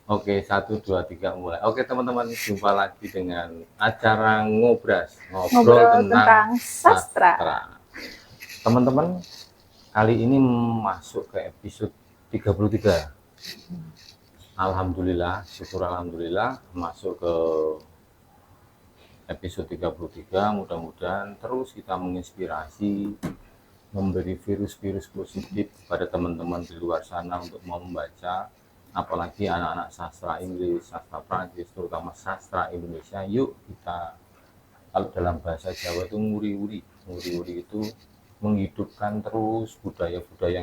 Oke, 1, 2, 3 mulai. Oke teman-teman, jumpa lagi dengan acara Ngobras, ngobrol Ngobrol tentang tentang sastra. sastra. Teman-teman, kali ini masuk ke episode 33. Alhamdulillah, syukur alhamdulillah masuk ke episode 33. Mudah-mudahan terus kita menginspirasi, memberi virus-virus positif kepada teman-teman di luar sana untuk mau membaca, apalagi anak-anak sastra Inggris, sastra Prancis, terutama sastra Indonesia. Yuk kita, kalau dalam bahasa Jawa itu nguri-uri. Nguri-uri itu menghidupkan terus budaya-budaya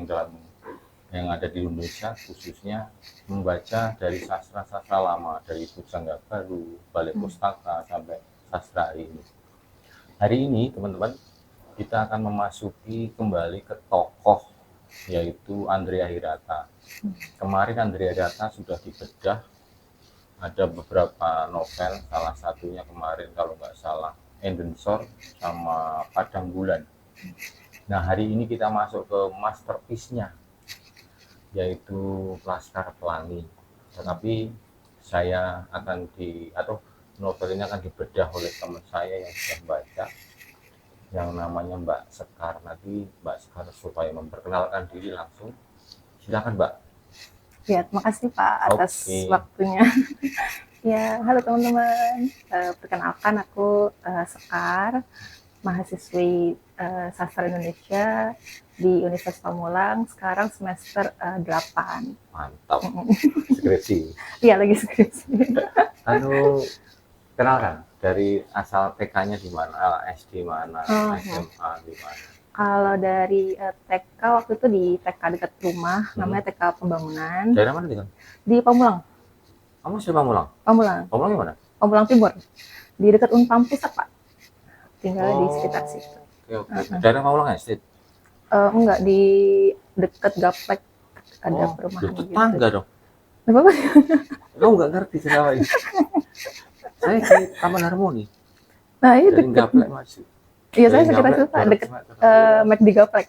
yang ada di Indonesia, khususnya membaca dari sastra-sastra lama, dari Pujangga Baru, Balai Pustaka, sampai sastra hari ini. Hari ini teman-teman, kita akan memasuki kembali ke tokoh, yaitu Andrea Hirata. Kemarin Andrea Hirata sudah dibedah, ada beberapa novel, salah satunya kemarin kalau nggak salah Endensor sama Padang Bulan. Nah hari ini kita masuk ke masterpiece-nya, yaitu Laskar Pelangi. Tetapi saya akan novel ini akan dibedah oleh teman saya yang sudah membaca, yang namanya Mbak Sekar. Nanti Mbak Sekar supaya memperkenalkan diri langsung. Silakan Mbak. Ya, terima kasih Pak atas waktunya. Ya, halo teman-teman. Perkenalkan aku Sekar, mahasiswi sastra Indonesia di Universitas Pamulang. Sekarang semester 8. Mantap. Skripsi. Iya, lagi skripsi. Lalu kenalkan dari asal TK-nya di mana, SD mana, SMA di mana? Kalau dari TK waktu itu di TK dekat rumah, namanya TK Pembangunan. Daerah mana tinggal? Di Pamulang. Kamu di Pamulang? Pamulang. Pamulang di mana? Pamulang Timur. Di dekat Unpam Pusat, Pak. Tinggal di sekitar situ. Oke. Daerah Pamulang Estate? Enggak, di dekat Gaplek ada perumahan gitu. Tetangga dong. Apa? Kamu nggak ngerti kenapa ini? Saya di Taman Harmoni. Nah, itu dari Gaplek masih. Iya, saya sekitar situ Pak, dekat McD Gaplek.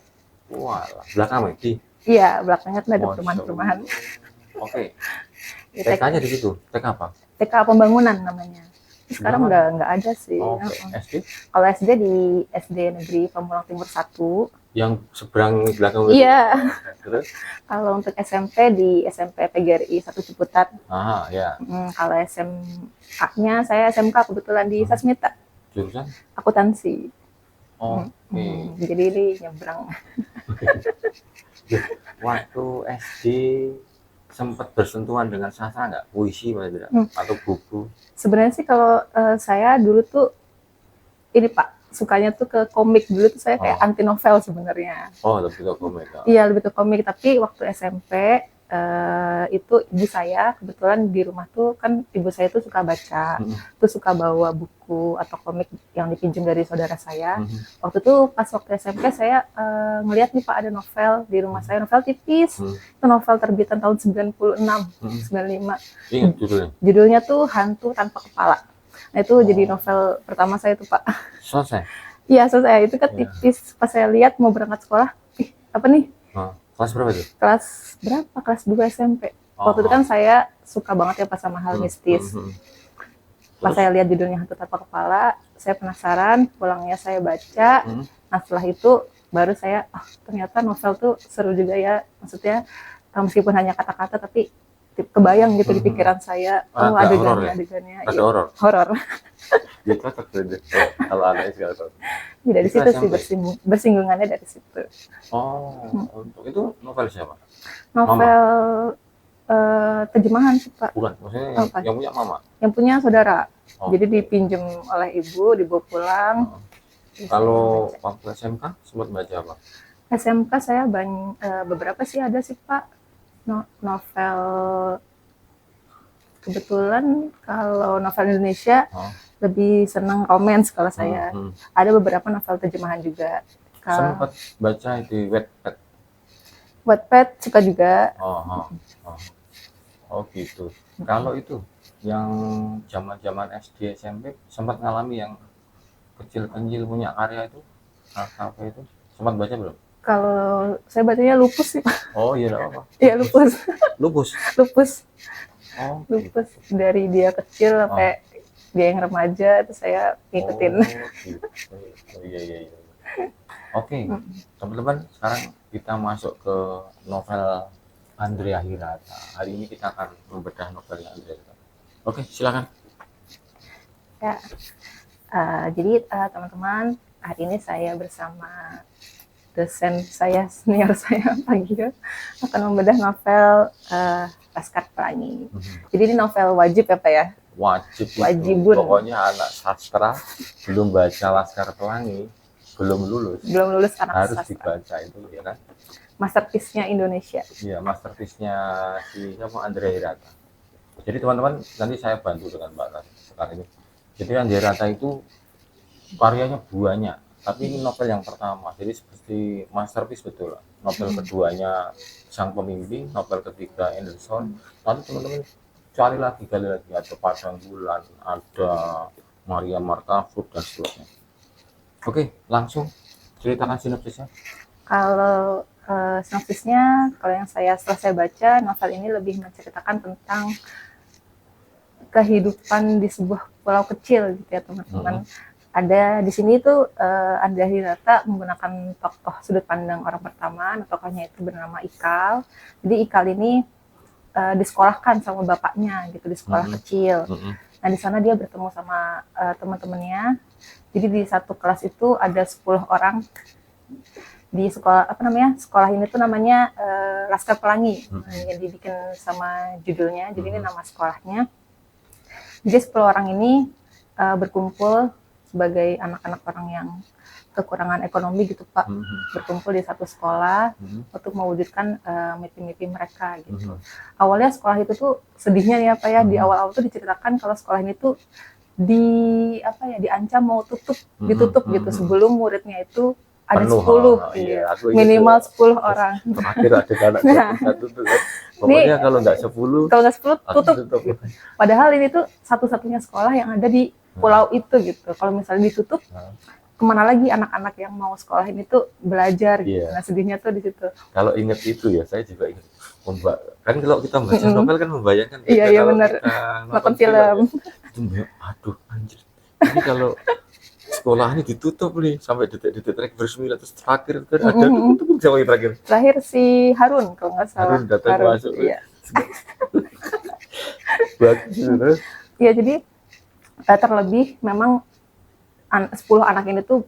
Wah, belakang McD? Iya, belakangnya kan ada perumahan-perumahan. Oke. TK-nya di situ. TK apa? TK Pembangunan namanya. Sekarang udah nggak ada sih. SD? Kalau SD di SD Negeri Pamulang Timur 1. Yang seberang belakang itu? Iya. Terus? Kalau untuk SMP di SMP PGRI 1 Ciputat. Ya. Kalau SMA-nya saya SMK kebetulan di Sasmita. Jurusan? Akuntansi. Oke. Jadi ini nyebrang. Waktu SD sempat bersentuhan dengan sastra nggak? Puisi tidak? Atau buku? Sebenarnya sih kalau saya dulu tuh ini Pak, sukanya tuh ke komik. Dulu tuh saya kayak anti novel sebenarnya. Lebih ke komik. Iya, lebih ke komik. Tapi waktu SMP itu ibu saya kebetulan di rumah tuh kan ibu saya tuh suka baca, tuh suka bawa buku atau komik yang dipinjam dari saudara saya. Waktu itu pas waktu SMP saya ngeliat nih Pak ada novel di rumah saya, novel tipis. Itu novel terbitan tahun 96, 95. Ingat judulnya? Judulnya tuh Hantu Tanpa Kepala. Nah itu jadi novel pertama saya tuh Pak. Selesai? Iya selesai, itu kan tipis. Pas saya lihat mau berangkat sekolah, apa nih? Kelas berapa itu? Kelas berapa? Kelas 2 SMP. Waktu itu kan saya suka banget ya pas sama hal mistis. Pas saya lihat judulnya Hantu Tanpa Kepala, saya penasaran, pulangnya saya baca. Nah setelah itu baru saya, ternyata novel tuh seru juga ya. Maksudnya meskipun hanya kata-kata tapi kebayang gitu di pikiran saya. Adegannya. Ada horor? Horor. Ya cocok tuh kalau anaknya segala tahu. Ya, dari situ sih bersinggungannya dari situ. Untuk itu novel siapa? Novel terjemahan sih Pak. Bukan, maksudnya yang punya mama? Yang punya saudara. Jadi dipinjam oleh ibu, dibawa pulang. Kalau waktu SMK sempat baca apa? SMK saya beberapa sih ada sih Pak. Novel kebetulan kalau novel Indonesia lebih senang romance kalau saya. Ada beberapa novel terjemahan juga. Sempat baca di Wattpad? Wattpad suka juga. Gitu. Kalau itu yang zaman SD SMP sempat ngalami yang kecil-kecil punya karya itu, apa itu? Sempat baca belum? Kalau saya bacanya Lupus sih Pak. Iya, apa? Iya, Lupus. Lupus. Lupus. Oh, lupus dari dia kecil Oh. sampai dia yang remaja itu saya ngikutin. Oh, gitu. Oh, iya, iya, iya. Oke, teman-teman, sekarang kita masuk ke novel Andrea Hirata. Hari ini kita akan membedah novelnya Andrea Hirata. Oke, silakan. Ya, jadi teman-teman, hari ini saya bersama dosen saya, senior saya, Pak Gio, akan membedah novel Laskar Pelangi. Jadi ini novel wajib ya Pak ya? Wajib itu. Wajibun. Pokoknya anak sastra belum baca Laskar Pelangi, belum lulus. Belum lulus anak Harus sastra. dibaca itu, ya kan? Masterpiece-nya Indonesia. Iya, masterpiece-nya si siapa, Andrea Hirata. Jadi teman-teman, nanti saya bantu dengan Mbak Sekar ini. Jadi Andrea Hirata itu karyanya banyak, tapi ini novel yang pertama, jadi seperti masterpiece betul. Novel keduanya Sang Pemimpi, novel ketiga Anderson. Nanti teman-teman cari lagi, gali lagi, ada Padang Bulan, ada Maria Markafur dan seterusnya. Oke, langsung ceritakan sinopsisnya. Kalau sinopsisnya, kalau yang saya selesai baca, novel ini lebih menceritakan tentang kehidupan di sebuah pulau kecil gitu ya teman-teman. Ada di sini tuh Andrea Hirata menggunakan tokoh sudut pandang orang pertama. Tokohnya itu bernama Ikal. Jadi Ikal ini disekolahkan sama bapaknya gitu di sekolah kecil. Nah di sana dia bertemu sama teman-temannya. Jadi di satu kelas itu ada 10 orang di sekolah sekolah ini tuh namanya Laskar Pelangi. Yang dibikin sama judulnya. Jadi ini nama sekolahnya. Jadi 10 orang ini berkumpul sebagai anak-anak orang yang kekurangan ekonomi gitu Pak, berkumpul di satu sekolah untuk mewujudkan mimpi-mimpi mereka gitu. Awalnya sekolah itu tuh sedihnya ya Pak ya, di awal-awal tuh diceritakan kalau sekolah ini tuh diancam mau ditutup gitu sebelum muridnya itu ada Penuh, 10, iya. minimal 10 orang. Terakhir ada anak satu tuh kan. Pokoknya kalau nggak 10 tutup. Gitu. Padahal ini tuh satu-satunya sekolah yang ada di pulau itu gitu. Kalau misalnya ditutup, kemana lagi anak-anak yang mau sekolah ini tuh belajar gitu. Nah sedihnya tuh di situ. Kalau ingat itu ya, saya juga ingat. Kan kalau kita membaca novel kan membayangkan. Iya benar. Nonton film. Aduh anjir. Ini kalau sekolah ini ditutup nih sampai detik-detik terakhir bersemilah, terus terakhir kan ada tutup siapa yang terakhir? Terakhir si Harun kalau nggak salah. Harun datang masuk. Iya. Bagus. Iya jadi terlebih memang 10 anak ini tuh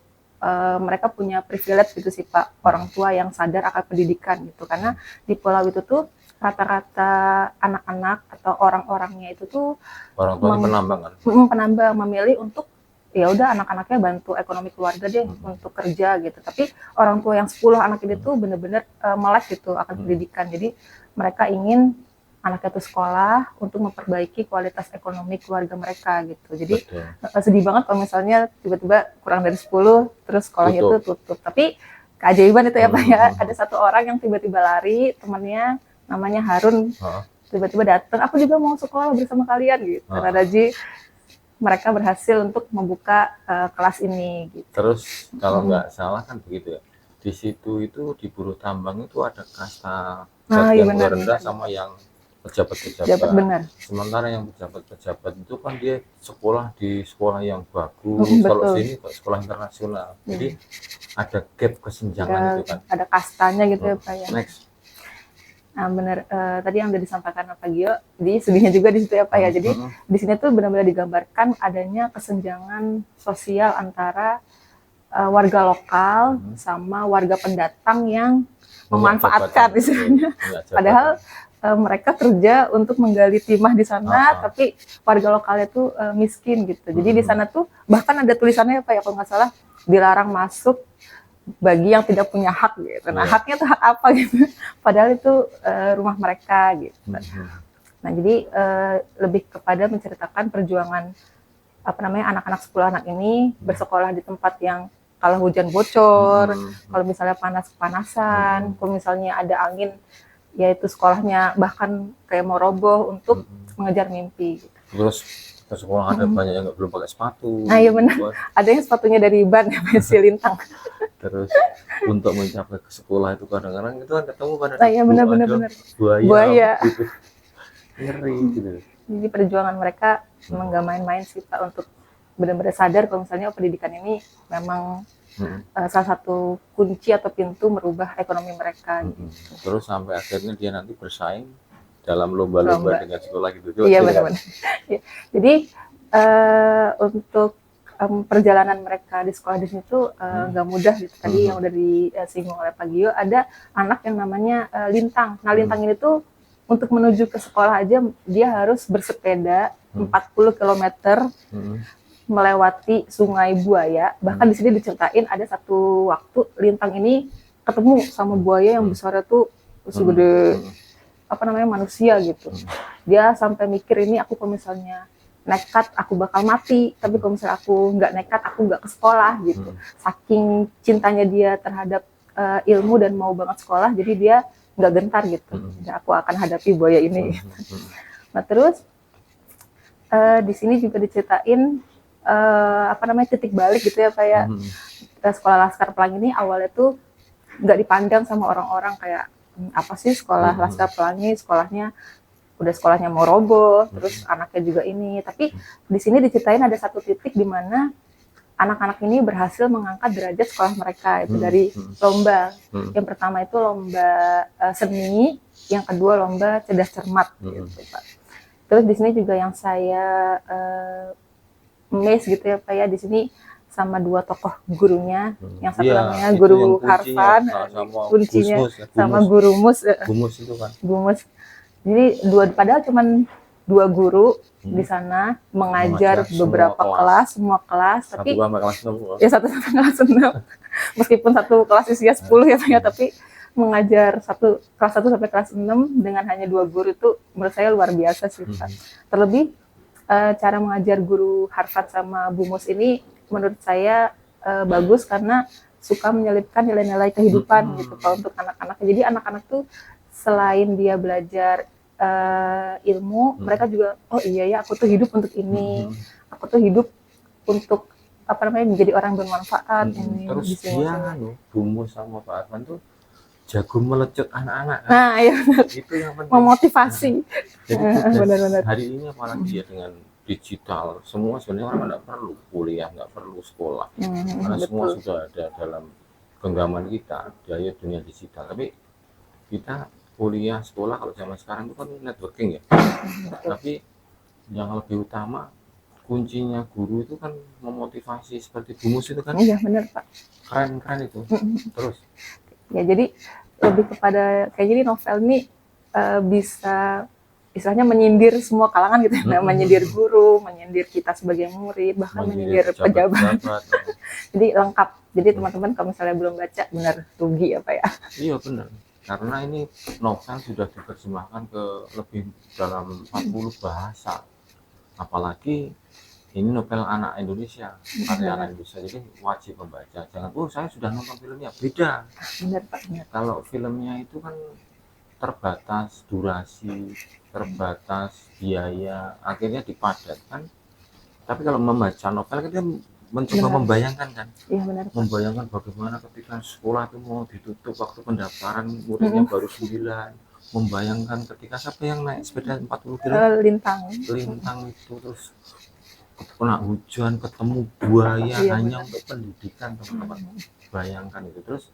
mereka punya privilege gitu sih Pak, orang tua yang sadar akan pendidikan gitu, karena di pulau itu tuh rata-rata anak-anak atau orang-orangnya itu tuh orang tua penambang kan? Penambang memilih untuk ya udah anak-anaknya bantu ekonomi keluarga deh untuk kerja gitu, tapi orang tua yang 10 anak ini tuh bener-bener melek gitu akan pendidikan, jadi mereka ingin anaknya tuh sekolah untuk memperbaiki kualitas ekonomi keluarga mereka gitu. Jadi sedih banget kalau misalnya tiba-tiba kurang dari 10 terus sekolahnya itu tutup. Tapi keajaiban itu ya Pak ya, ada satu orang yang tiba-tiba lari, temannya namanya Harun, tiba-tiba datang, aku juga mau sekolah bersama kalian gitu. Nah, jadi mereka berhasil untuk membuka kelas ini gitu. Terus kalau nggak salah kan begitu ya, di situ itu di buruh tambang itu ada kasta yang rendah sama yang pejabat-pejabat. Benar. Sementara yang pejabat-pejabat itu kan dia sekolah di sekolah yang bagus. Kalau sini sekolah internasional. Jadi ada gap kesenjangan itu kan. Ada kastanya gitu ya Pak ya. Next. Nah benar, tadi yang udah disampaikan Pak Gio, jadi sedihnya juga di situ ya Pak ya. Jadi di sini tuh benar-benar digambarkan adanya kesenjangan sosial antara warga lokal sama warga pendatang yang memanfaatkan misalnya. Padahal mereka kerja untuk menggali timah di sana, tapi warga lokalnya tuh miskin gitu. Jadi di sana tuh bahkan ada tulisannya Pak ya kalau nggak salah, dilarang masuk bagi yang tidak punya hak gitu. Nah haknya tuh hak apa gitu? Padahal itu rumah mereka gitu. Nah jadi lebih kepada menceritakan perjuangan anak-anak 10 anak ini bersekolah di tempat yang kalau hujan bocor, kalau misalnya panas-panasan, kalau misalnya ada angin, yaitu sekolahnya bahkan kayak mau roboh untuk mengejar mimpi. Terus ke sekolah ada banyak yang belum pakai sepatu. Nah iya benar, ada yang sepatunya dari ban ya masih lintang. Terus untuk mencapai ke sekolah itu kadang-kadang itu kan ketemu kan ada iya, benar. buaya. Gitu. ngeri gitu. Jadi perjuangan mereka memang nggak main-main sih Pak, untuk benar-benar sadar kalau misalnya pendidikan ini memang salah satu kunci atau pintu merubah ekonomi mereka. Gitu. Terus sampai akhirnya dia nanti bersaing dalam lomba-lomba dengan sekolah gitu. Iya benar-benar. Jadi untuk perjalanan mereka di sekolah di sini tuh nggak mudah gitu. Tadi yang udah disinggung oleh Pak Gio, ada anak yang namanya Lintang. Nah Lintang ini tuh untuk menuju ke sekolah aja dia harus bersepeda 40 km melewati Sungai Buaya. Bahkan di sini diceritain ada satu waktu Lintang ini ketemu sama buaya yang besarnya tuh segede apa namanya manusia gitu. Dia sampai mikir, ini aku kalau misalnya nekat aku bakal mati, tapi kalau misalnya aku nggak nekat aku nggak ke sekolah gitu. Saking cintanya dia terhadap ilmu dan mau banget sekolah, jadi dia nggak gentar gitu. Jadi aku akan hadapi buaya ini. Nah terus di sini juga diceritain apa namanya titik balik gitu ya kayak sekolah Laskar Pelangi ini awalnya tuh nggak dipandang sama orang-orang kayak apa sih sekolah Laskar Pelangi, sekolahnya mau roboh, terus anaknya juga ini. Tapi di sini diceritain ada satu titik di mana anak-anak ini berhasil mengangkat derajat sekolah mereka itu dari lomba. Yang pertama itu lomba seni, yang kedua lomba cerdas cermat gitu Pak. Terus di sini juga yang saya mes gitu ya Pak ya, di sini sama dua tokoh gurunya, yang satu namanya guru Harfan, kuncinya sama guru Mus. Gumus itu kan. Gumus. Jadi padahal cuman dua guru di sana mengajar beberapa semua kelas, tapi satu sampai kelas 6. Meskipun satu kelas usia 10 ya Pak ya, tapi mengajar kelas 1 sampai kelas 6 dengan hanya 2 guru itu menurut saya luar biasa sih Pak. Terlebih cara mengajar guru Harfan sama Bu Mus ini menurut saya bagus karena suka menyelipkan nilai-nilai kehidupan gitu Pak untuk anak-anak. Jadi anak-anak tuh selain dia belajar ilmu, mereka juga oh iya ya aku tuh hidup untuk ini, aku tuh hidup untuk apa namanya menjadi orang bermanfaat. Terus dia Bu Mus sama Pak Harfan tuh jago melecut anak-anak. Nah, ya itu yang penting. Memotivasi. Jadi hari ini apalagi ya dengan digital, semua sebenarnya orang nggak perlu kuliah, nggak perlu sekolah, karena semua sudah ada dalam genggaman kita, daya dunia digital. Tapi kita kuliah, sekolah kalau zaman sekarang itu kan networking ya. Tapi yang lebih utama kuncinya guru itu kan memotivasi seperti Bu Mus itu kan. Iya benar Pak. Keren itu. Terus. Ya jadi lebih kepada kayak jadi novel ini bisa istilahnya menyindir semua kalangan gitu ya, menyindir guru, menyindir kita sebagai murid, bahkan menyindir pejabat. Jadi lengkap. Jadi teman-teman kalau misalnya belum baca benar rugi ya Pak ya. Iya benar. Karena ini novel sudah diterjemahkan ke lebih dalam 40 bahasa. Apalagi ini novel anak Indonesia, karya anak Indonesia, jadi wajib membaca. Jangan, saya sudah nonton filmnya, beda. Benar Pak. Kalau filmnya itu kan terbatas durasi, terbatas biaya, akhirnya dipadatkan. Tapi kalau membaca novel kita mencoba membayangkan kan, membayangkan bagaimana ketika sekolah itu mau ditutup waktu pendaftaran muridnya baru 9, membayangkan ketika siapa yang naik sepeda 40 km Lintang itu terus kena hujan, ketemu buaya hanya untuk pendidikan teman-teman. Bayangkan itu. Terus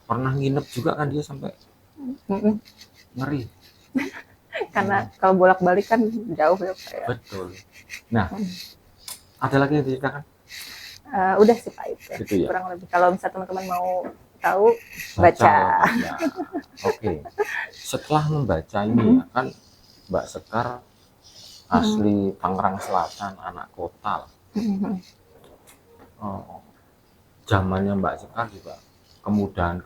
pernah nginep juga kan dia sampai ngeri. Karena kalau bolak-balik kan jauh ya Pak ya. Betul. Nah, ada lagi yang diceritakan? Udah sih Pak itu ya. Kurang lebih. Kalau misalnya teman-teman mau tahu baca. Oke. Setelah membaca ini kan Mbak Sekar asli Tangerang Selatan, anak kota lah. Zamannya Mbak Sekar juga kemudahan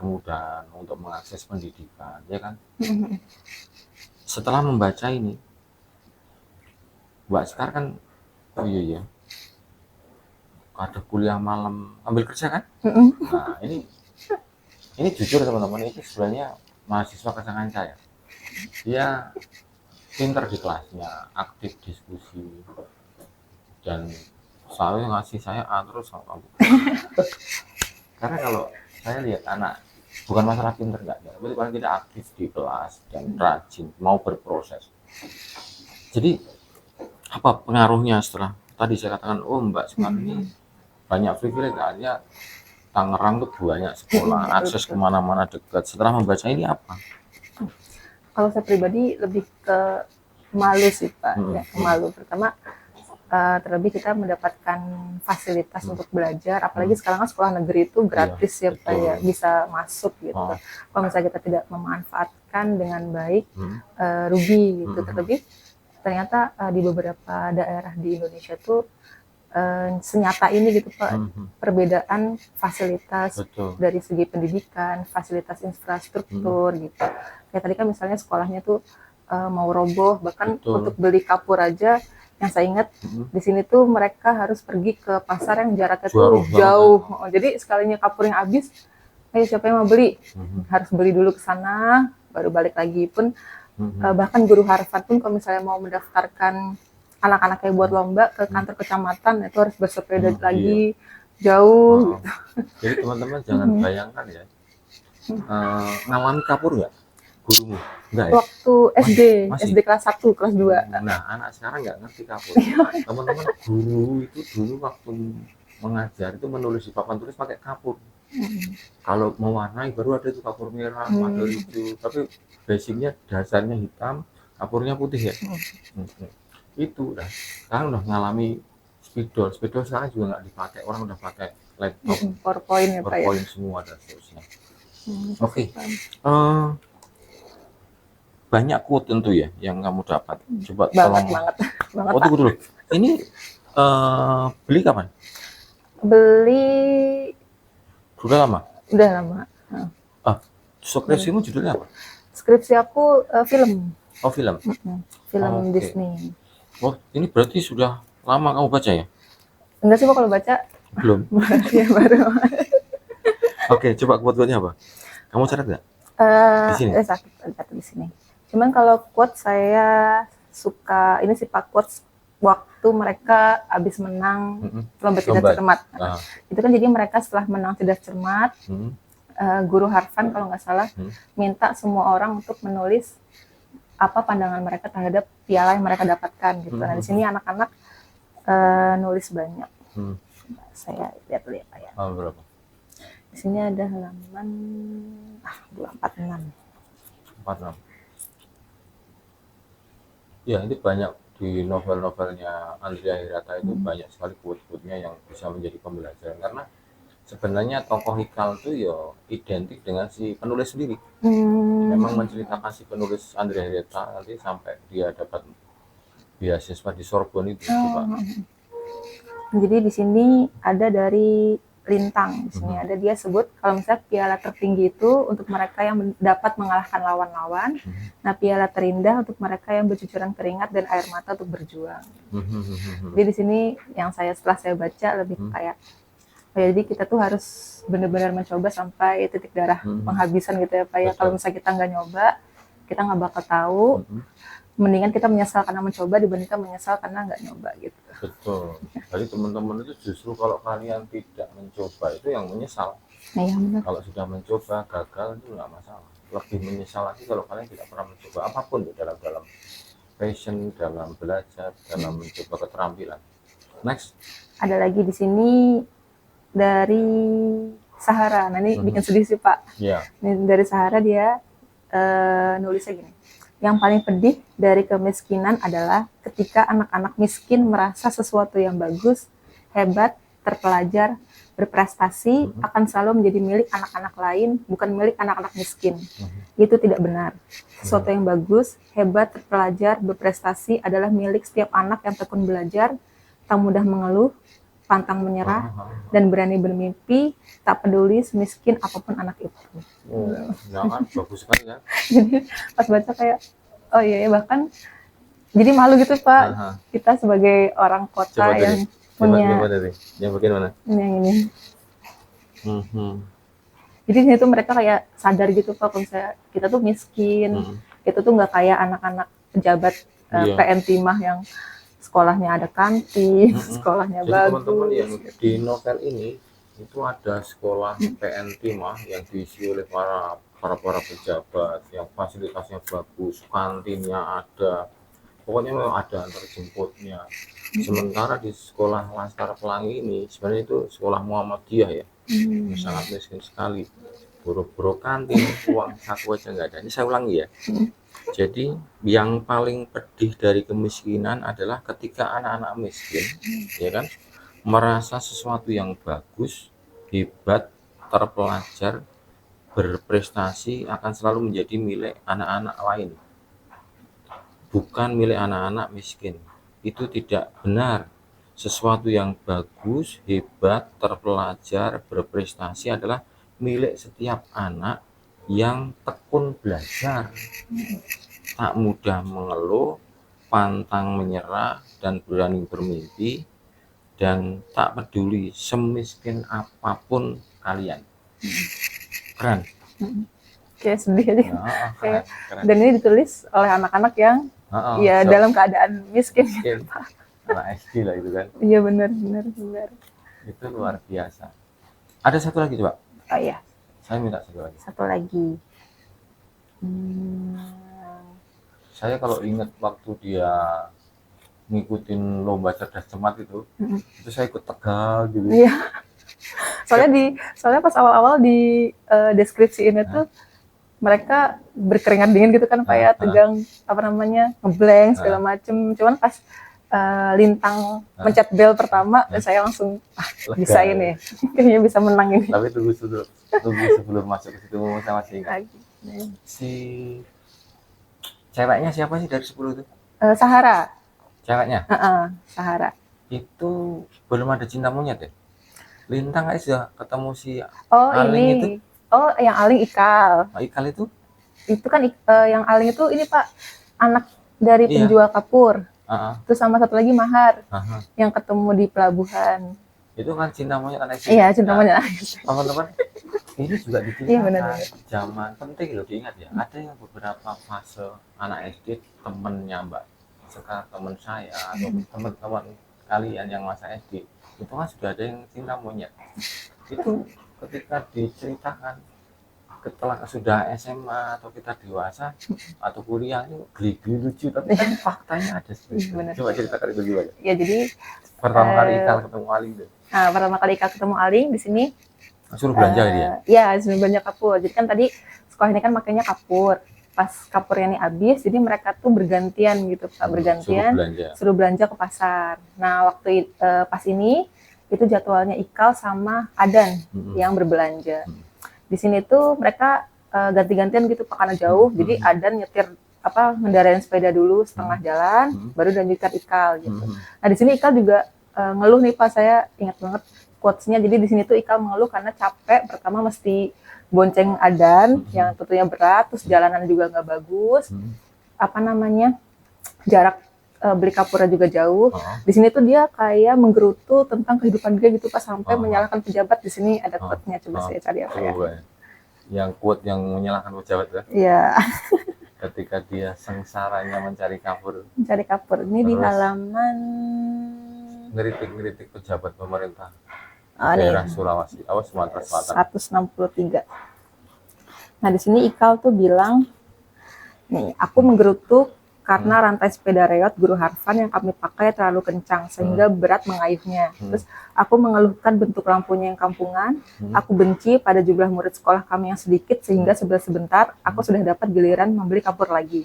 untuk mengakses pendidikan, ya kan? Setelah membaca ini, Mbak Sekar kan, oh iya, ada kuliah malam, ambil kerja kan? Nah ini jujur teman-teman, itu sebenarnya mahasiswa kesayangan saya. Dia pinter di kelasnya, aktif diskusi, dan selalu ngasih saya A terus sama kamu. Karena kalau saya lihat anak, bukan masalah pinter enggak, tapi paling tidak aktif di kelas dan rajin, mau berproses. Jadi apa pengaruhnya setelah tadi saya katakan, oh Mbak Sekar ini banyak privilege, artinya Tangerang tuh banyak sekolah, akses Betul. kemana-mana dekat. Setelah membaca ini apa? Kalau saya pribadi lebih ke malu sih Pak, ya malu. Pertama terlebih kita mendapatkan fasilitas untuk belajar, apalagi sekarang kan sekolah negeri itu gratis ya Pak ya, bisa masuk gitu. Kalau misalnya kita tidak memanfaatkan dengan baik, rugi gitu. Terlebih ternyata di beberapa daerah di Indonesia tuh senyata ini gitu Pak, perbedaan fasilitas dari segi pendidikan, fasilitas infrastruktur gitu. Kayak tadi kan misalnya sekolahnya tuh mau roboh, bahkan untuk beli kapur aja yang saya ingat di sini tuh mereka harus pergi ke pasar yang jaraknya tuh jauh. Jadi sekalinya kapur yang habis, ayo siapa yang mau beli? Harus beli dulu ke sana, baru balik lagi pun. Bahkan guru Harvard pun kalau misalnya mau mendaftarkan anak-anaknya buat lomba ke kantor kecamatan itu harus bersepeda lagi jauh. Gitu. Jadi teman-teman jangan bayangkan ya, ngalamin kapur nggak gurumu? Enggak ya? Waktu SD, SD kelas 1, kelas 2. Nah, anak sekarang nggak ngerti kapur. Teman-teman, guru itu dulu waktu mengajar itu menulis di papan tulis pakai kapur. Kalau mewarnai baru ada itu kapur merah, ada hijau. Tapi basicnya dasarnya hitam, kapurnya putih ya. Itu udah. Sekarang udah ngalami spidol. Spidol sekarang juga nggak dipakai. Orang udah pakai laptop. PowerPoint ya Pak ya. PowerPoint semua dan seterusnya. Oke. Banyak quote tentu ya yang kamu dapat. Coba tolong. Banget. Oh, tunggu dulu. Ini beli kapan? Beli Sudah lama? Udah lama. Skripsimu judulnya apa? Skripsi aku film. Oh, film. Film Disney. Oh, ini berarti sudah lama kamu baca ya? Enggak sih Pak, kalau baca. Belum. Ya, baru. Oke, coba quote-nya apa? Kamu catat nggak? Di sini. Catat di sini. Cuman kalau quote saya suka ini sih Pak, quotes waktu mereka habis menang lomba cerdas cermat. Itu kan jadi mereka setelah menang cerdas cermat, guru Harvard kalau nggak salah minta semua orang untuk menulis apa pandangan mereka terhadap piala yang mereka dapatkan gitu. Nah di sini anak-anak nulis banyak. Saya lihat dulu ya Pak ya. Berapa? Di sini ada halaman 246. 46. Ya, ini banyak di novel-novelnya Andrea Hirata itu banyak sekali quote-quote-nya yang bisa menjadi pembelajaran, karena sebenarnya tokoh Hikal itu ya identik dengan si penulis sendiri. Memang menceritakan si penulis Andrea Hirata nanti sampai dia dapat beasiswa di Sorbonne itu. Jadi di sini ada dari Lintang. Di sini ada dia sebut kalau misalnya piala tertinggi itu untuk mereka yang dapat mengalahkan lawan-lawan. Nah, piala terindah untuk mereka yang bercucuran keringat dan air mata untuk berjuang. Jadi di sini yang setelah saya baca lebih kayak jadi kita tuh harus benar-benar mencoba sampai titik darah penghabisan gitu ya Pak ya. Kalau misalnya kita nggak nyoba, kita nggak bakal tahu. Mendingan kita menyesal karena mencoba dibandingkan menyesal karena nggak nyoba gitu. Betul. Jadi teman-teman itu justru kalau kalian tidak mencoba itu yang menyesal. Iya benar. Kalau sudah mencoba gagal itu nggak masalah. Lebih menyesal lagi kalau kalian tidak pernah mencoba apapun dalam passion, dalam belajar, dalam mencoba keterampilan. Next. Ada lagi di sini dari Sahara. Nah ini bikin sedih sih Pak. Yeah. Ini dari Sahara dia nulisnya gini. Yang paling pedih dari kemiskinan adalah ketika anak-anak miskin merasa sesuatu yang bagus, hebat, terpelajar, berprestasi akan selalu menjadi milik anak-anak lain, bukan milik anak-anak miskin. Itu tidak benar. Sesuatu yang bagus, hebat, terpelajar, berprestasi adalah milik setiap anak yang tekun belajar, tak mudah mengeluh, pantang menyerah, dan berani bermimpi, tak peduli semiskin apapun anak itu. Kan bagus sekali kan? Jadi pas baca kayak, oh iya bahkan jadi malu gitu Pak. Kita sebagai orang kota yang punya. Yang bagian mana? Yang ini. Jadi di situ mereka kayak sadar gitu Pak, kalau misalnya kita tuh miskin, kita tuh nggak kayak anak-anak pejabat PN Timah yang sekolahnya ada kantin, sekolahnya jadi bagus. Teman-teman yang di novel ini itu ada sekolah PN Timah yang diisi oleh para pejabat yang fasilitasnya bagus, kantinnya ada, pokoknya memang ada antar jemputnya. Sementara di sekolah Laskar Pelangi ini sebenarnya itu sekolah Muhammadiyah ya, sangat miskin sekali. Boro-boro kantin, uang saku aja nggak ada. Ini saya ulangi ya. Jadi yang paling pedih dari kemiskinan adalah ketika anak-anak miskin, ya kan, merasa sesuatu yang bagus, hebat, terpelajar, berprestasi akan selalu menjadi milik anak-anak lain, bukan milik anak-anak miskin. Itu tidak benar. Sesuatu yang bagus, hebat, terpelajar, berprestasi adalah milik setiap anak yang tekun belajar, tak mudah mengeluh, pantang menyerah, dan berani bermimpi, dan tak peduli semiskin apapun kalian. Keren. Kayak sedih aja. Keren, Kayak, keren. dan ini ditulis oleh anak-anak yang ya dalam keadaan miskin. Anak SD lah itu kan. Iya benar. Itu luar biasa. Ada satu lagi coba. Oh iya. Saya minta satu lagi. Satu lagi. Saya kalau ingat waktu dia ngikutin lomba cerdas cermat itu saya ikut tegal gitu. Iya. Soalnya pas awal-awal di deskripsi ini tuh mereka berkeringat dingin gitu kan, kayak tegang, ngeblank segala macem. Cuman pas Lintang mencet bel pertama, saya langsung bisa ini, kayaknya bisa menang ini. Tapi tunggu sebelum masuk ke situ, saya masih ingat si ceweknya siapa sih dari 10 itu? Sahara. Ceweknya? Sahara. Itu belum ada cinta monyet ya? Lintang aja ketemu si Aling itu. Oh, yang Aling Ikal. Ikal itu? Itu kan yang Aling itu ini Pak, anak dari penjual kapur. Terus sama satu lagi Mahar, yang ketemu di pelabuhan. Itu kan cinta monyet anak SD. Iya, cinta monyet. Teman-teman, ini juga diceritakan zaman penting loh, diingat ya. Ada yang beberapa fase anak SD, temennya Mbak Sekar, teman saya, atau teman-teman kalian yang masa SD, itu kan sudah ada yang cinta monyet. Itu ketika diceritakan setelah sudah SMA atau kita dewasa atau kuliah itu geli-geli lucu, tapi kan faktanya ada sebenarnya. Coba ceritakan itu gimana? Ya jadi pertama kali Ikal ketemu Aling tuh. Pertama kali Ikal ketemu Aling di sini suruh belanja dia. Iya, suruh belanja kapur. Jadi kan tadi sekolah ini kan makanya kapur. Pas kapurnya ini habis, jadi mereka tuh bergantian gitu Pak, bergantian suruh belanja ke pasar. Nah, waktu pas ini itu jadwalnya Ikal sama Adan yang berbelanja. Di sini tuh mereka ganti-gantian gitu Pak, karena jauh. Jadi Adan nyetir ngendarain sepeda dulu setengah jalan, baru lanjutkan Ikal gitu. Nah, di sini Ikal juga ngeluh nih Pak, saya ingat banget quotes-nya. Jadi di sini tuh Ikal mengeluh karena capek, pertama mesti bonceng Adan yang tentunya berat, terus jalanan juga nggak bagus. Jarak beli kapurnya juga jauh. Di sini tuh dia kayak menggerutu tentang kehidupan dia gitu Pak, sampai menyalahkan pejabat. Di sini ada quote-nya, coba saya cari apa ya. Yang quote yang menyalahkan pejabat ya? Iya. Ketika dia sengsaranya mencari kapur. Mencari kapur. Ini di halaman ngeritik pejabat pemerintah daerah Sulawesi, Sumatera Selatan. 163. Nah, di sini Ikal tuh bilang, nih, aku menggerutu karena rantai sepeda reot guru Harvan yang kami pakai terlalu kencang sehingga berat mengayuhnya. Terus aku mengeluhkan bentuk lampunya yang kampungan. Aku benci pada jumlah murid sekolah kami yang sedikit sehingga sebentar aku sudah dapat giliran membeli kapur lagi.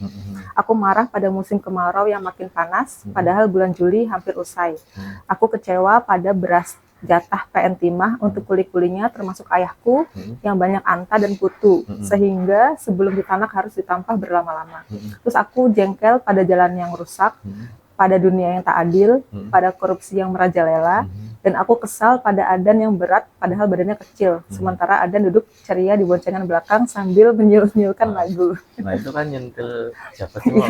Aku marah pada musim kemarau yang makin panas, padahal bulan Juli hampir usai. Aku kecewa pada beras jatah PN Timah untuk kuli-kulinya termasuk ayahku yang banyak anta dan putu, sehingga sebelum ditanak harus ditampah berlama-lama. Terus aku jengkel pada jalan yang rusak, pada dunia yang tak adil, pada korupsi yang merajalela, dan aku kesal pada Adan yang berat padahal badannya kecil, sementara Adan duduk ceria di boncengan belakang sambil menyul-nyulkan lagu. Nah itu kan nyentil pejabat semua.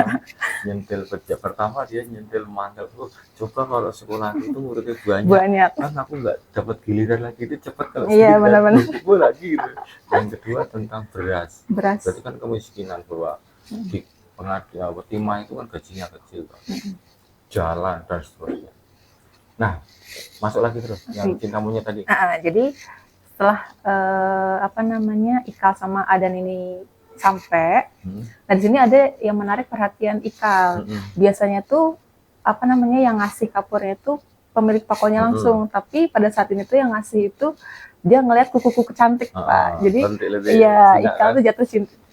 Nyentil pejabat pertama, dia nyentil mantel. Coba kalau sekolah itu muridnya banyak, kan aku nggak dapat giliran lagi, itu cepat kalau iya benar-benar lagi gitu. Yang kedua tentang beras. Berarti kan kemiskinan, bahwa di pengadilan Timah itu kan gajinya kecil, jalan dan seterusnya. Nah, masuk lagi terus yang cinta monyet tadi. Jadi setelah Ikal sama Adan ini sampai. Nah di sini ada yang menarik perhatian Ikal. Biasanya tuh apa namanya yang ngasih kapurnya itu pemilik tokonya langsung, tapi pada saat ini tuh yang ngasih itu dia ngelihat kuku-kuku cantik Pak. Jadi iya Ikal tuh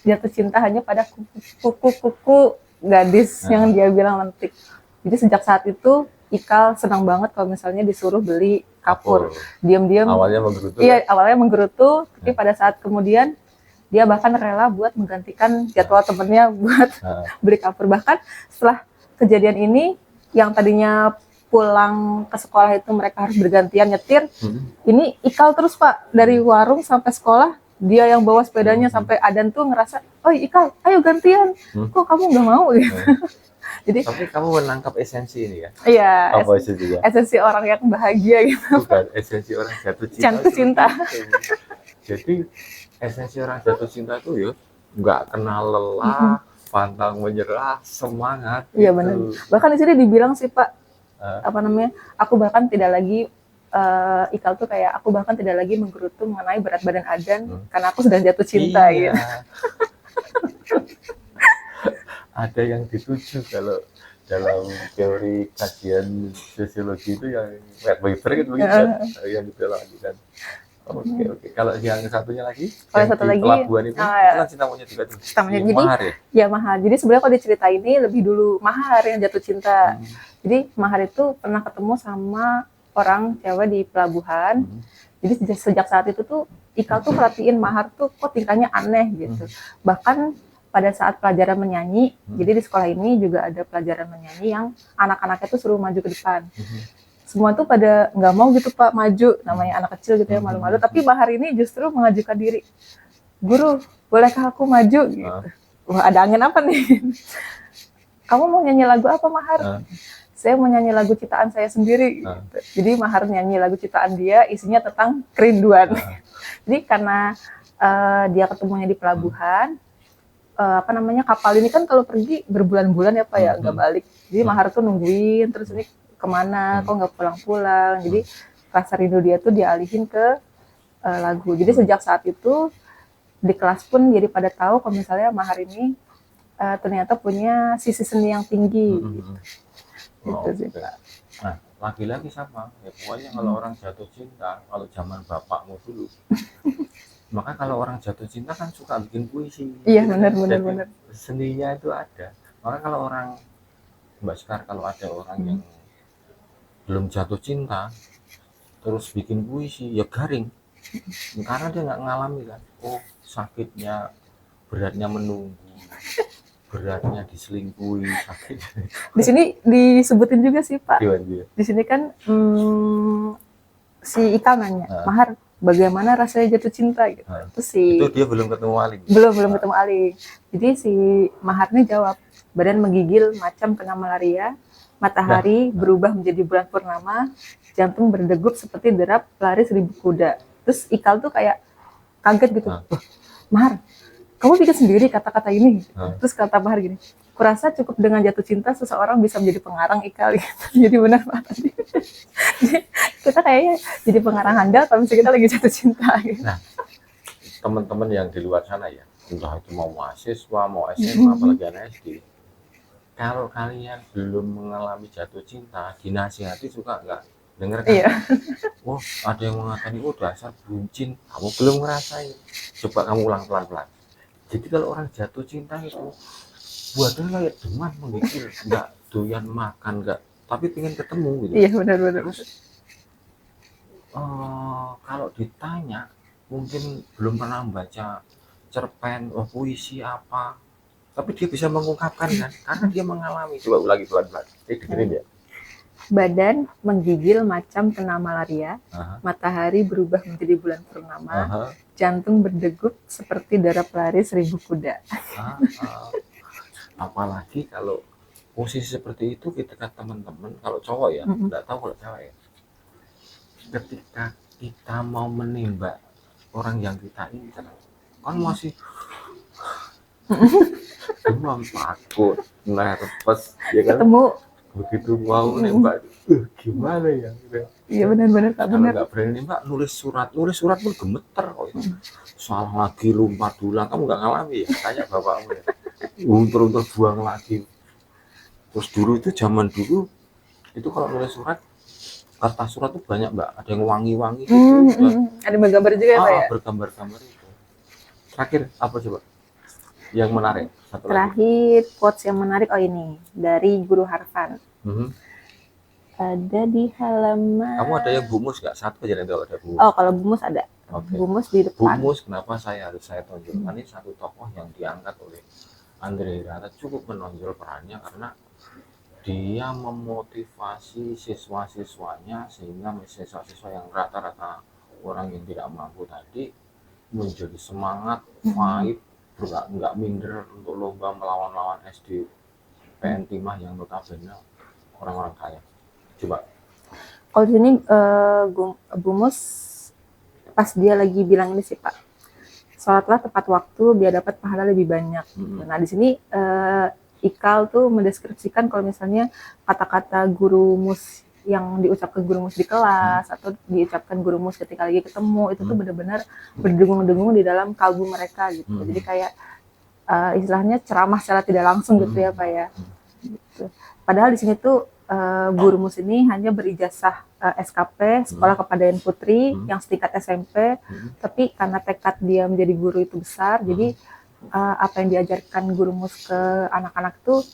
jatuh cinta hanya pada kuku-kuku gadis yang dia bilang lentik. Jadi sejak saat itu Ikal senang banget kalau misalnya disuruh beli kapur. Diam-diam. Awalnya menggerutu. Iya, awalnya menggerutu, tapi pada saat kemudian dia bahkan rela buat menggantikan jadwal temennya buat beli kapur. Bahkan setelah kejadian ini, yang tadinya pulang ke sekolah itu mereka harus bergantian nyetir, ini Ikal terus Pak, dari warung sampai sekolah, dia yang bawa sepedanya sampai Adan tuh ngerasa, oh Ikal, ayo gantian, kok kamu nggak mau gitu. Jadi, tapi kamu menangkap esensi ini ya? Iya, apa esensinya? Esensi orang yang bahagia gitu. Bukan, esensi orang jatuh cinta. Jatuh cinta. Jadi esensi orang jatuh cinta itu ya nggak kenal lelah, pantang menyerah, semangat. Iya gitu. benar. Bahkan di sini dibilang sih Pak, apa namanya? Aku bahkan tidak lagi Ikal tuh kayak aku bahkan tidak lagi menggerutu mengenai berat badan Adan karena aku sudah jatuh cinta gitu. Ada yang dituju kalau dalam teori kajian sosiologi itu yang Weber kan begitu yang dilakukan. Oke. Kalau yang satunya lagi, yang satu lagi pelabuhan itu kan cinta monyet juga tuh. Cinta monyet. Jadi Mahar ya Mahar. Jadi sebenarnya kalau dicerita ini lebih dulu Mahar yang jatuh cinta. Jadi Mahar itu pernah ketemu sama orang cewek di pelabuhan. Jadi sejak saat itu tuh Ikal tuh perhatiin Mahar tuh kok tingkahnya aneh gitu. Bahkan pada saat pelajaran menyanyi, jadi di sekolah ini juga ada pelajaran menyanyi yang anak-anaknya tuh suruh maju ke depan. Semua tuh pada nggak mau gitu Pak maju, namanya anak kecil gitu ya malu-malu. Tapi Mahar ini justru mengajukan diri, guru bolehkah aku maju gitu. Wah ada angin apa nih? Kamu mau nyanyi lagu apa Mahar? Saya mau nyanyi lagu ciptaan saya sendiri. Gitu. Jadi Mahar nyanyi lagu ciptaan dia, isinya tentang kerinduan. Jadi karena dia ketemunya di pelabuhan, apa namanya kapal ini kan kalau pergi berbulan-bulan ya Pak ya nggak balik. Jadi Mahar tuh nungguin terus ini kemana kok nggak pulang-pulang. Jadi rasa rindu dia tuh dialihin ke lagu. Jadi sejak saat itu di kelas pun jadi pada tahu kalau misalnya Mahar ini ternyata punya sisi seni yang tinggi. Gitu. Nah lagi-lagi sama ya pokoknya kalau orang jatuh cinta kalau zaman bapakmu dulu. Maka kalau orang jatuh cinta kan suka bikin puisi. Iya benar. Seninya itu ada. Maka kalau orang Mbak Sekar kalau ada orang yang belum jatuh cinta terus bikin puisi ya garing. Karena dia nggak ngalami kan. Oh sakitnya, beratnya menunggu, beratnya diselingkuhi, sakit. Di sini disebutin juga sih Pak. Gimana? Di sini kan si Ikal nanya, Mahar bagaimana rasanya jatuh cinta gitu. Terus itu dia belum ketemu Aling. Belum ketemu Aling. Jadi si Mahar nih jawab, badan menggigil macam kena malaria, matahari berubah menjadi bulan purnama, jantung berdegup seperti derap lari 1000 kuda. Terus Ikal tuh kayak kaget gitu. Mahar, kamu bikin sendiri kata-kata ini. Terus kata Mahar gini, kurasa cukup dengan jatuh cinta seseorang bisa menjadi pengarang Ikal gitu. Jadi benar Pak tadi. Kita kayaknya jadi pengarang handal kalau misalnya kita lagi jatuh cinta gitu. Nah, teman-teman yang di luar sana ya, entah itu mau mahasiswa, mau SMA, apalagi anak SD, kalau kalian belum mengalami jatuh cinta, dinasihati suka nggak denger kan? Iya. Oh, ada yang mengatakan, oh dasar bucin, kamu belum ngerasain. Coba kamu ulang pelan-pelan. Jadi kalau orang jatuh cinta itu, buatnya kayak demam menggigil, nggak doyan makan, nggak, tapi pengen ketemu gitu. Iya benar. Terus kalau ditanya mungkin belum pernah membaca cerpen puisi apa tapi dia bisa mengungkapkan kan karena dia mengalami. Coba ulangi pelan-pelan dengerin ya. Badan menggigil macam kena malaria, matahari berubah menjadi bulan purnama, jantung berdegup seperti derap lari 1000 kuda. Apalagi kalau posisi seperti itu ketika teman-teman kalau cowok ya nggak tahu kalau cewek ya, ketika kita mau menembak orang yang kita incar kan masih demam, takut, nervous ya kan? Ketemu begitu mau nembak, gimana ya? Iya benar-benar Pak, Kalau benar. nggak berani nembak, nulis surat pun gemeter kok itu. Salah lagi lompat dulang, kamu nggak ngalami ya? Tanya bapakmu ya. Untur-untur buang lagi. Terus dulu itu zaman dulu itu kalau nulis surat, kertas surat tuh banyak mbak, ada yang wangi-wangi gitu. Ada bergambar juga ya Pak ya? Bergambar-gambar itu. Terakhir apa coba? Yang menarik satu lagi. Terakhir quotes yang menarik, oh ini dari Guru Harvan. Ada di halaman. Kamu ada yang bumus nggak? Satu aja nanti kalau ada bumus. Oh kalau bumus ada. Oke. Bumus di depan. Bumus kenapa saya tonjolkan ini satu tokoh yang diangkat oleh Andre Hirata, cukup menonjol perannya karena dia memotivasi siswa-siswanya sehingga siswa-siswa yang rata-rata orang yang tidak mampu tadi menjadi semangat, fight, nggak minder untuk lomba melawan SD PN Timah yang notabene orang-orang kaya. Coba. Kalau di sini Bumus pas dia lagi bilang ini sih Pak, sholatlah tepat waktu biar dapat pahala lebih banyak. Nah di sini Ikal tuh mendeskripsikan kalau misalnya kata-kata guru mus yang diucapkan guru mus di kelas atau diucapkan guru mus ketika lagi ketemu itu tuh benar-benar berdengung-dengung di dalam kalbu mereka gitu. Jadi kayak istilahnya ceramah secara tidak langsung gitu ya Pak ya. Gitu. Padahal di sini tuh guru mus ini hanya berijazah SKP Sekolah Kepadaan Putri yang setingkat SMP, tapi karena tekad dia menjadi guru itu besar, jadi apa yang diajarkan guru mus ke anak-anak tuh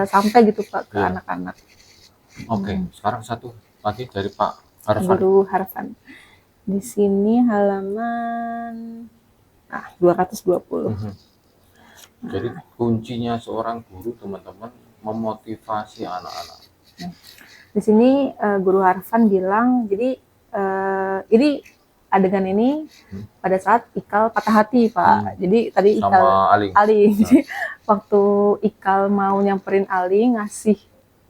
sampai gitu Pak ke anak-anak. Oke, sekarang satu lagi dari Pak Harvan. Guru Harvan. Di sini halaman 220. Jadi kuncinya seorang guru teman-teman memotivasi anak-anak. Di sini Guru Harvan bilang, jadi ini adegan ini pada saat Ikal patah hati Pak. Jadi tadi Ikal sama Aling. Jadi waktu Ikal mau nyamperin Aling ngasih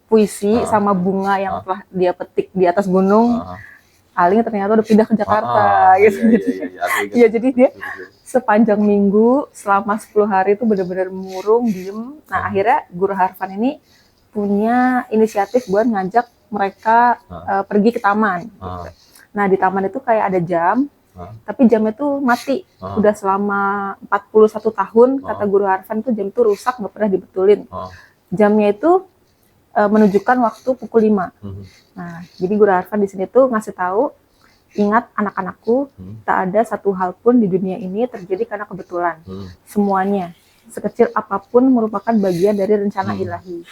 puisi sama bunga yang telah dia petik di atas gunung, Aling ternyata udah pindah ke Jakarta gitu. Iya, jadi dia sepanjang minggu selama 10 hari itu benar-benar murung, diem. Nah akhirnya Guru Harvan ini punya inisiatif buat ngajak mereka pergi ke taman. Gitu. Nah di taman itu kayak ada jam, tapi jamnya tuh mati. Udah selama 41 tahun, kata Guru Harvan tuh jam tuh rusak, nggak pernah dibetulin. Jamnya itu menunjukkan waktu pukul 5. Nah jadi Guru Harvan di sini tuh ngasih tahu, ingat anak-anakku, tak ada satu hal pun di dunia ini terjadi karena kebetulan. Semuanya, sekecil apapun merupakan bagian dari rencana ilahi.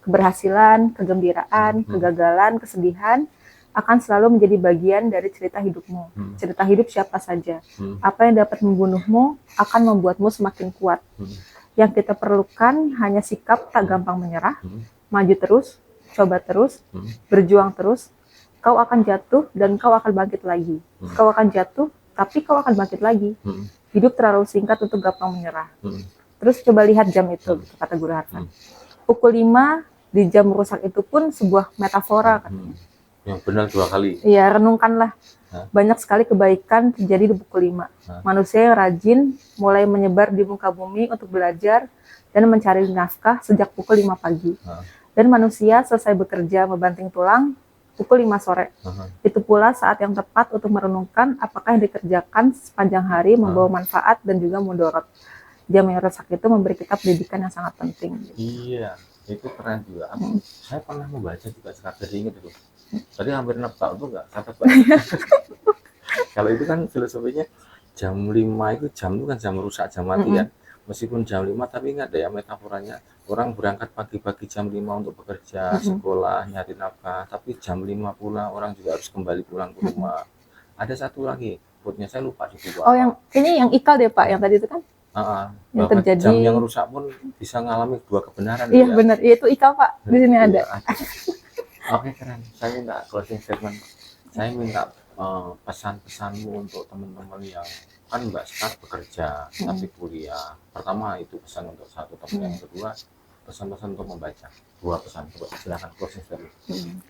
Keberhasilan, kegembiraan, kegagalan, kesedihan akan selalu menjadi bagian dari cerita hidupmu. Cerita hidup siapa saja. Apa yang dapat membunuhmu akan membuatmu semakin kuat. Yang kita perlukan hanya sikap tak gampang menyerah, maju terus, coba terus, berjuang terus. Kau akan jatuh dan kau akan bangkit lagi. Kau akan jatuh, tapi kau akan bangkit lagi. Hidup terlalu singkat untuk gampang menyerah. Terus coba lihat jam itu, kata Guru Harvan. Pukul 5 di jam rusak itu pun sebuah metafora katanya. Yang benar 2 kali. Iya, renungkanlah. Banyak sekali kebaikan terjadi di pukul 5. Manusia yang rajin mulai menyebar di muka bumi untuk belajar dan mencari nafkah sejak pukul 5 pagi. Dan manusia selesai bekerja membanting tulang pukul 5 sore. Itu pula saat yang tepat untuk merenungkan apakah yang dikerjakan sepanjang hari membawa manfaat dan juga mudorot. Jam yang rusak itu memberi kita pendidikan yang sangat penting. Iya, itu keren juga. Saya pernah membaca juga sekarang jadi ingat itu. Tadi hampir nebak itu nggak catat Pak. Kalau itu kan filosofinya jam 5 itu jam itu kan jam rusak, jam mati kan. Meskipun jam 5 tapi ingat ya metaforanya, orang berangkat pagi-pagi jam 5 untuk bekerja, sekolah, nyari nafkah, tapi jam 5 pula orang juga harus kembali pulang ke rumah. Ada satu lagi, quote-nya saya lupa di buku. Oh, yang ini yang Ikal deh Pak, yang tadi itu kan? Yang terjadi jam yang rusak pun bisa mengalami 2 kebenaran. Iya ya? Benar, itu Ikal Pak, di sini ada. Oke, keren. Saya minta closing statement. Saya minta pesan-pesanmu untuk teman-teman yang kan Mbak start bekerja tapi kuliah. Pertama itu pesan untuk satu teman, yang kedua pesan-pesan untuk membaca. 2 pesan. Coba silakan closing statement.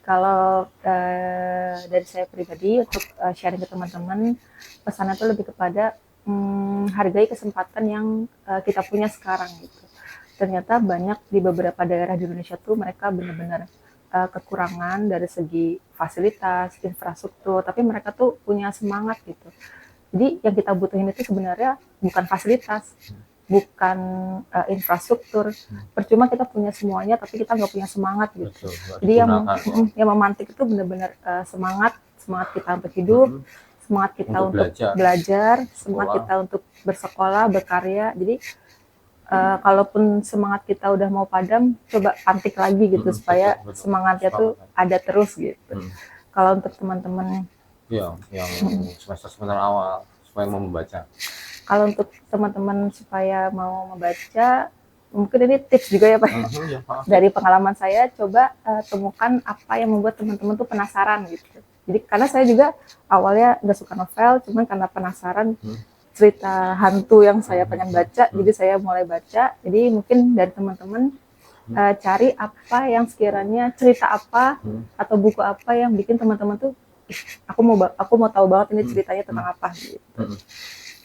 Kalau dari saya pribadi untuk sharing ke teman-teman, pesannya itu lebih kepada hargai kesempatan yang kita punya sekarang gitu. Ternyata banyak di beberapa daerah di Indonesia tuh mereka benar-benar kekurangan dari segi fasilitas, infrastruktur, tapi mereka tuh punya semangat gitu. Jadi yang kita butuhin itu sebenarnya bukan fasilitas, bukan infrastruktur. Percuma kita punya semuanya, tapi kita nggak punya semangat gitu. Betul, nggak Jadi digunakan, ya. yang memantik itu benar-benar semangat kita untuk hidup, semangat kita untuk belajar, semangat kita untuk bersekolah, berkarya. Jadi kalaupun semangat kita udah mau padam, coba pantik lagi gitu supaya semangatnya tuh ada terus gitu. Kalau untuk teman-teman yang semester awal supaya mau membaca. Kalau untuk teman-teman supaya mau membaca, mungkin ini tips juga ya Pak. Dari pengalaman saya, coba temukan apa yang membuat teman-teman tuh penasaran gitu. Jadi karena saya juga awalnya nggak suka novel, cuman karena penasaran cerita hantu yang saya pengen baca, jadi saya mulai baca. Jadi mungkin dari teman-teman cari apa yang sekiranya cerita apa atau buku apa yang bikin teman-teman tuh aku mau tahu banget ini ceritanya tentang apa gitu.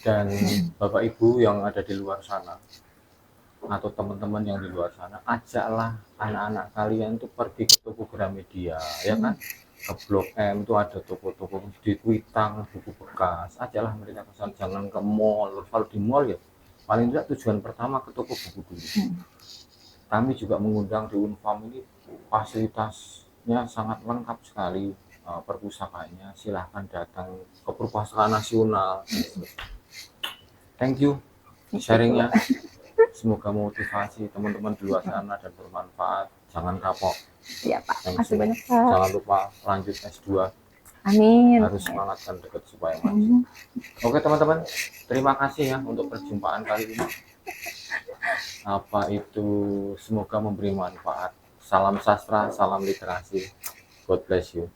Dan Bapak Ibu yang ada di luar sana atau teman-teman yang di luar sana, ajaklah anak-anak kalian tuh pergi ke toko Gramedia, ya kan? Ke Blok M itu ada toko-toko di Kuitang, buku bekas. Ajaklah mereka ke sana, jangan ke mall. Kalau di mall ya paling tidak tujuan pertama ke toko buku dulu. Kami juga mengundang di Unfam ini, fasilitasnya sangat lengkap sekali, perpustakaannya. Silahkan datang ke Perpustakaan Nasional. Thank you sharingnya. Semoga motivasi teman-teman di luar sana dan bermanfaat. Jangan kapok. Iya Pak, makasih banyak Pak. Jangan lupa lanjut S2. Amin. Harus semangat dan dekat supaya maju. Oke teman-teman, terima kasih ya untuk perjumpaan kali ini. Apa itu, semoga memberi manfaat. Salam sastra, salam literasi. God bless you.